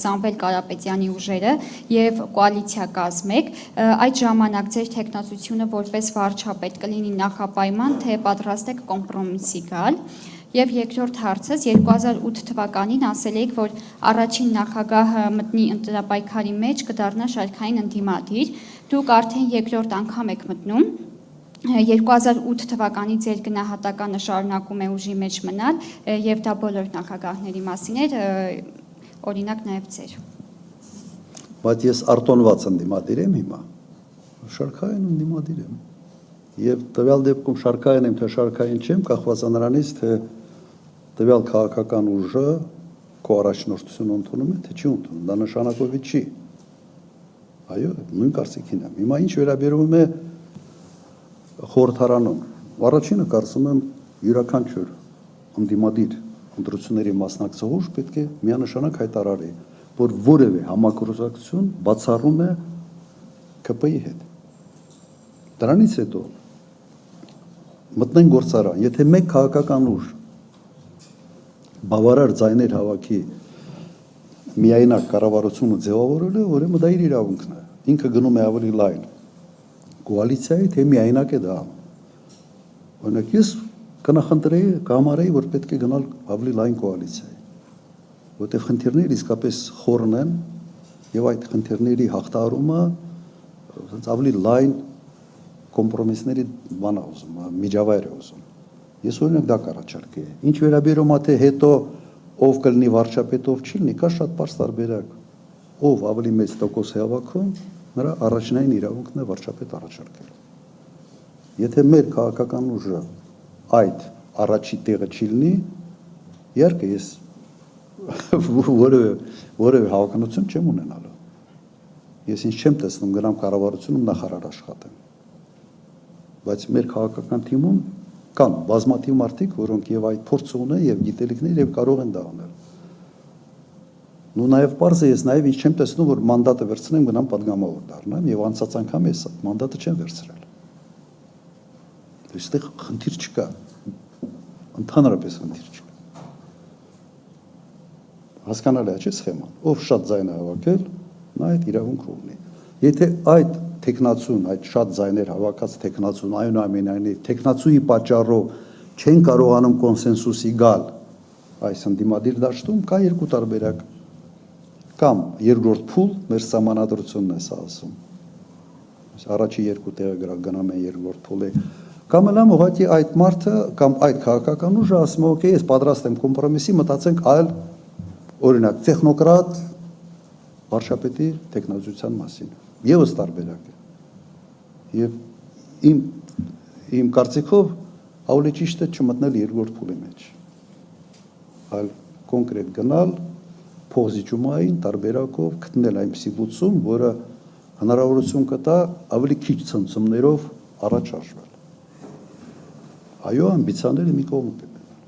Սամվել Կարապետյանի ուժերը եւ կոալիցիա կազմեք, այդ ժամանակ ձեր թեկնածությունը որպես վարչապետ կլինի նախապայման, թե պատրաստ եք կոմպրոմիսի գալ։ Եվ երկրորդ հարցս 2008 թվականին ասել եք, որ առաջին նախագահը մտնի ընտրապայքարի մեջ կդառնա շարքային ընդդիմադիր, դուք արդեն երկրորդ անգամ եք մտնում, 2008 թվականի ձեր գնահատականը շարունակում է ուժի մեջ մնալ եւ դա բոլոր նախագահների մասին էր, օրինակ նաեւ ձեր։ Բայց ես արտոնված ընդդիմադիր եմ հիմա, շարքային ընդդիմադիր եմ եւ տվյալ դեպքում շարքային եմ, թե շարքային չեմ, կախված է նրանից, թե տվյալ քաղաքական ուժը քո առաջնորդությունը ընդունում է, թե չի ընդունում, դա նշանակովի չի։ Այո, նույն կարծիքին եմ։ Հիմա ինչ վերաբերում է խորհրդարանում, առաջինը կարծում եմ յուրաքանչյուր ընդդիմադիր ընտրությունների մասնակցող ուժ պետք է միանշանակ հայտարարի, որ որևէ համագործակցություն բացառում է ԿՊ-ի հետ։ Դրանից հետո մտնեն գործարան, եթե մեկ քաղաքական ուժ բավարար ձայներ հավաքի միայնակ կառավարությունը ձևավորել է, ուրեմն դա իր իրավունքն է։ Ինքը գնում է ավելի լայն կոալիցիայի, թե միայնակ է դա անում։ Օրինակ ես կնախընտրեի, կհամարեի, որ պետք է գնալ ավելի լայն կոալիցիայի, որտեղ խնդիրները իսկապես խորն են եւ այդ խնդիրների հաղթահարումը ավելի լայն կոմպրոմիսների բան է ուզում, միջավայր է ուզում։ Ես օրինակ դա կառաջարկեի։ Ինչ վերաբերում է թե հետո ով կլինի վարչապետ, ով չի լինի, կա շատ པարզ տարբերակ։ Ով ավելի մեծ տոկոս է հավաքում, նրա առաջնային իրավունքն է վարչապետ առաջարկել։ Եթե մեր քաղաքական ուժը այդ առաջի տեղը չի լինի, իհարկե ես որևէ հավանականություն չեմ ունենալու։ Ես ինչ չեմ տեսնում գնամ կառավարությունում նախարար աշխատեմ։ Բայց մեր քաղաքական թիմում կան բազմաթիվ մարդիկ, որոնք եւ այդ փորձը ունեն եւ գիտելիքներ եւ կարող են դա անել։ Ու նաեւ պարզ է, ես նաեւ ինչ չեմ տեսնում, որ մանդատը վերցնեմ, գնամ падգամավոր դառնամ եւ անցած անգամ ես մանդատը չեմ վերցրել։ Այստեղ խնդիր չկա։ Ընդհանրապես խնդիր չկա։ Հասկանալի է, չէ՞ սխեման։ Ով շատ ձայն է հավաքել, նա այդ իրավունքը ունի։ Եթե այդ տեխնացուն, այդ շատ ձայներ հավաքած տեխնացուն, այնուամենայնիվ տեխնացուի պատճառով չեն կարողանում կոնսենսուսի գալ այս ընդդիմադիր դաշտում, կա երկու տարբերակ։ Կամ երկրորդ փուլ, մեր սահմանադրությունն է սա ասում։ Առաջի երկու տեղը գնամ են երկրորդ փուլի։ Կամ էլ ուղղակի այդ մարդը կամ այդ քաղաքական ուժը ասում է, օքեյ, ես պատրաստ եմ կոմպրոմիսի, մտածենք այլ օրինակ տեխնոկրատ վարչապետի տեխնազության մասին։ Եվս տարբերակ է։ Եվ իմ կարծիքով ավելի ճիշտ է չմտնել երկրորդ փուլի մեջ։ Այլ կոնկրետ գնալ փոխզիջումային տարբերակով գտնել այնպիսի լուծում, որը հնարավորություն կտա ավելի քիչ ցնցումներով առաջ շարժվել։ Այո, ամբիցիաները մի կողմ